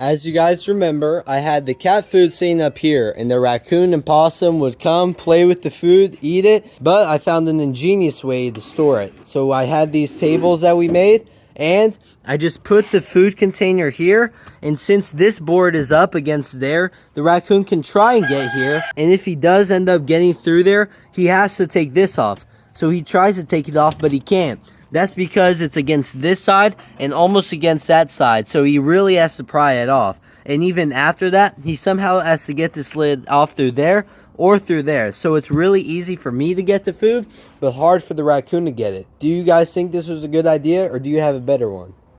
As you guys remember, I had the cat food sitting up here, and the raccoon and possum would come, play with the food, eat it, but I found an ingenious way to store it. So I had these tables that we made, and I just put the food container here, and since this board is up against there, the raccoon can try and get here, and if he does end up getting through there, he has to take this off. So he tries to take it off, but he can't. That's because it's against this side and almost against that side, so he really has to pry it off. And even after that, he somehow has to get this lid off through there or through there. So it's really easy for me to get the food, but hard for the raccoon to get it. Do you guys think this was a good idea, or do you have a better one?